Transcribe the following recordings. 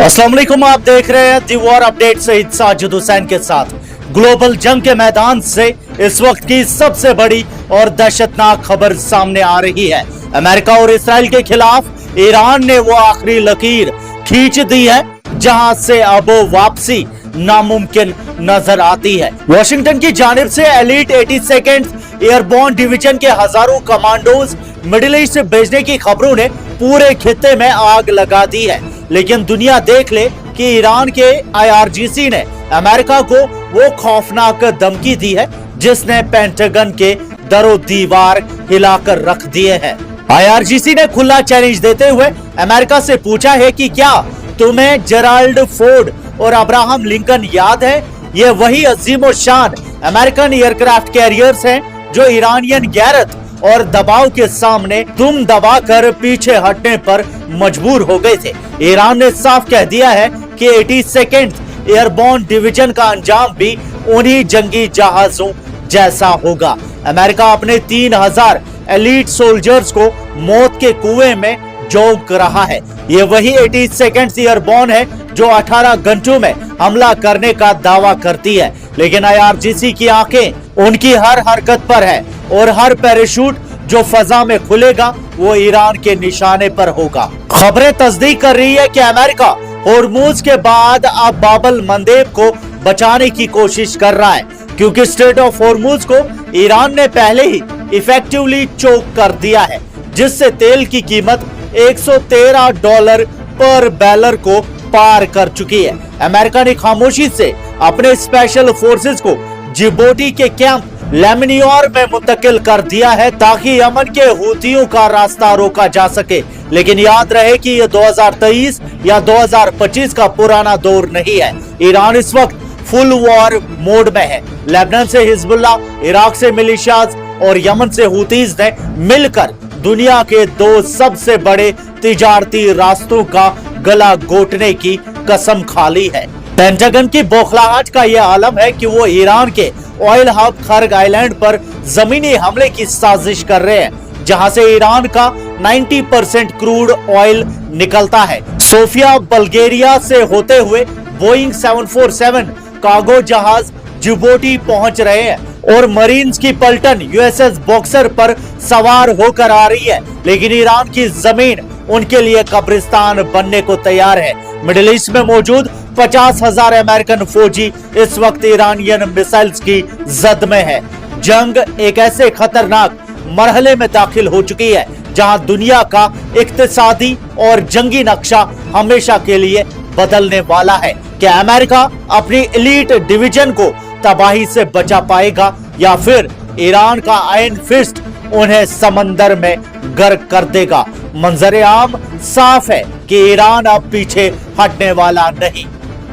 अस्सलाम वालेकुम, आप देख रहे हैं दी वॉर अपडेट सहित साजिद हुसैन के साथ। ग्लोबल जंग के मैदान से इस वक्त की सबसे बड़ी और दहशतनाक खबर सामने आ रही है। अमेरिका और इसराइल के खिलाफ ईरान ने वो आखिरी लकीर खींच दी है जहां से अब वापसी नामुमकिन नजर आती है। वॉशिंगटन की जानिब से एलीट 82nd एयरबोर्न डिवीजन के हजारों कमांडोज मिडिल ईस्ट भेजने की खबरों ने पूरे खित्ते में आग लगा दी है। लेकिन दुनिया देख ले कि ईरान के IRGC ने अमेरिका को वो खौफनाक धमकी दी है जिसने पेंटागन के दरो दीवार हिलाकर रख दिए हैं। IRGC ने खुला चैलेंज देते हुए अमेरिका से पूछा है कि क्या तुम्हें जेराल्ड फोर्ड और अब्राहम लिंकन याद है? ये वही अजीम शान अमेरिकन एयरक्राफ्ट कैरियर्स हैं जो ईरानियन गैरत और दबाव के सामने दुम दबाकर पीछे हटने पर मजबूर हो गए थे। ईरान ने साफ कह दिया है कि 82nd एयरबोर्न डिवीजन का अंजाम भी उन्हीं जंगी जहाजों जैसा होगा। अमेरिका अपने 3000 एलीट सोल्जर्स को मौत के कुएं में झोंक रहा है। ये वही 82nd एयरबोर्न है जो 18 घंटों में हमला करने का दावा करती है। लेकिन IRGC की आंखें उनकी हर हरकत पर है और हर पैराशूट जो फजा में खुलेगा वो ईरान के निशाने पर होगा। खबरें तस्दीक कर रही है कि अमेरिका होर्मुज के बाद अब बाबल मंदेब को बचाने की कोशिश कर रहा है, क्योंकि स्ट्रेट ऑफ होर्मुज को ईरान ने पहले ही इफेक्टिवली चोक कर दिया है, जिससे तेल की कीमत $113 पर बैरल को पार कर चुकी है। अमेरिका ने खामोशी से अपने स्पेशल फोर्सेस को जिबोटी के कैंप लेमनियोर में मुंतकिल कर दिया है ताकि यमन के हूतियों का रास्ता रोका जा सके। लेकिन याद रहे कि ये 2023 या 2025 का पुराना दौर नहीं है। ईरान इस वक्त फुल वॉर मोड में है। लेबनान से हिजबुल्लाह, इराक से मिलिशियाज और यमन से हूतीज ने मिलकर दुनिया के 2 सबसे बड़े तिजारती रास्तों का गला घोटने की कसम खा ली है। पेंटागन की बौखलाहट का यह आलम है कि वो ईरान के ऑयल हब खर्ग आइलैंड पर जमीनी हमले की साजिश कर रहे हैं, जहां से ईरान का 90% क्रूड ऑयल निकलता है। सोफिया बल्गेरिया से होते हुए बोइंग 747 कार्गो जहाज जिबोटी पहुंच रहे हैं और मरीन्स की पलटन USS बॉक्सर पर सवार होकर आ रही है। लेकिन ईरान की जमीन उनके लिए कब्रिस्तान बनने को तैयार है। मिडिल ईस्ट में मौजूद 50,000 अमेरिकन फौजी इस वक्त ईरानियन मिसाइल्स की जद में है। जंग एक ऐसे खतरनाक मरहले में दाखिल हो चुकी है जहां दुनिया का इक्तिसादी और जंगी नक्शा हमेशा के लिए बदलने वाला है। क्या अमेरिका अपनी एलीट डिवीजन को तबाही से बचा पाएगा या फिर ईरान का आयरन फिस्ट उन्हें समंदर में गर्क कर देगा? मंजर आम साफ है कि ईरान अब पीछे हटने वाला नहीं।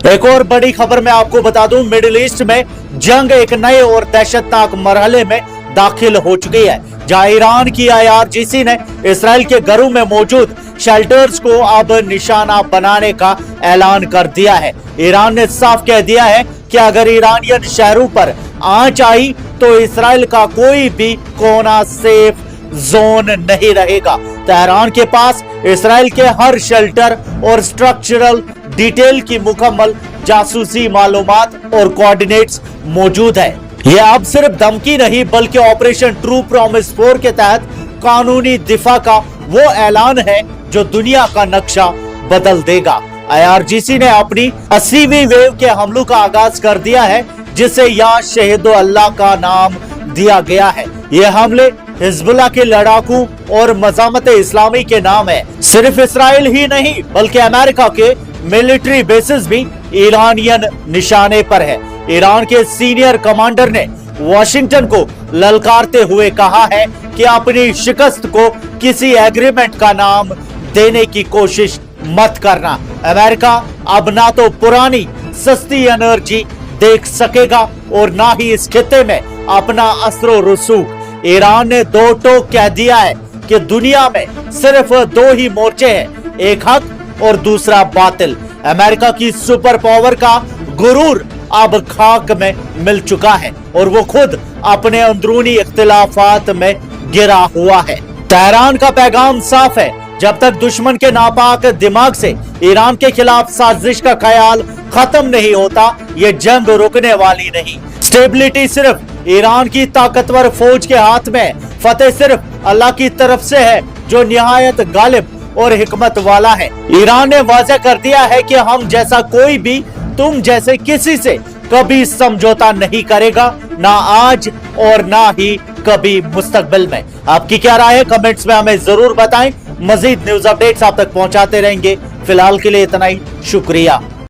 एक और बड़ी खबर मैं आपको बता दूं, मिडिल ईस्ट में जंग एक नए और दहशतनाक मरहले में दाखिल हो चुकी है, जहां ईरान की IRGC ने इसराइल के घरों में मौजूद शेल्टर्स को अब निशाना बनाने का ऐलान कर दिया है। ईरान ने साफ कह दिया है कि अगर ईरानियन शहरों पर आंच आई तो इसराइल का कोई भी कोना सेफ जोन नहीं रहेगा। तेहरान के पास इसराइल के हर शेल्टर और स्ट्रक्चरल डिटेल की मुकम्मल जासूसी मालूमात और कोऑर्डिनेट्स मौजूद है। यह अब सिर्फ धमकी नहीं बल्कि ऑपरेशन ट्रू प्रॉमिस 4 के तहत कानूनी दिफा का वो ऐलान है जो दुनिया का नक्शा बदल देगा। IRGC ने अपनी 80वीं वेव के हमलों का आगाज कर दिया है, जिसे या शहीदो अल्लाह का नाम दिया गया है। ये हमले हिजबुल्लाह के लड़ाकू और मजामत इस्लामी के नाम है। सिर्फ इसराइल ही नहीं बल्कि अमेरिका के मिलिट्री बेसिस भी ईरानियन निशाने पर है। ईरान के सीनियर कमांडर ने वॉशिंगटन को ललकारते हुए कहा है कि अपनी शिकस्त को किसी एग्रीमेंट का नाम देने की कोशिश मत करना। अमेरिका अब ना तो पुरानी सस्ती एनर्जी देख सकेगा और ना ही इस खित्ते में अपना असरो रसूख। ईरान ने 2 टोक कह दिया है कि दुनिया में सिर्फ 2 ही मोर्चे हैं, एक हक और दूसरा बातिल। अमेरिका की सुपर पावर का गुरूर अब खाक में मिल चुका है और वो खुद अपने अंदरूनी इख्तिलाफात में गिरा हुआ है। तेहरान का पैगाम साफ है जब तक दुश्मन के नापाक दिमाग से ईरान के खिलाफ साजिश का ख्याल खत्म नहीं होता, ये जंग रुकने वाली नहीं। स्टेबिलिटी सिर्फ ईरान की ताकतवर फौज के हाथ में, फतेह सिर्फ अल्लाह की तरफ से है जो निहायत गालिब और हिकमत वाला है। ईरान ने वाज़ेह कर दिया है कि हम जैसा कोई भी तुम जैसे किसी से कभी समझौता नहीं करेगा, ना आज और ना ही कभी मुस्तकबिल में। आपकी क्या राय है कमेंट्स में हमें जरूर बताएं। मजीद न्यूज अपडेट्स आप तक पहुंचाते रहेंगे। फिलहाल के लिए इतना ही, शुक्रिया।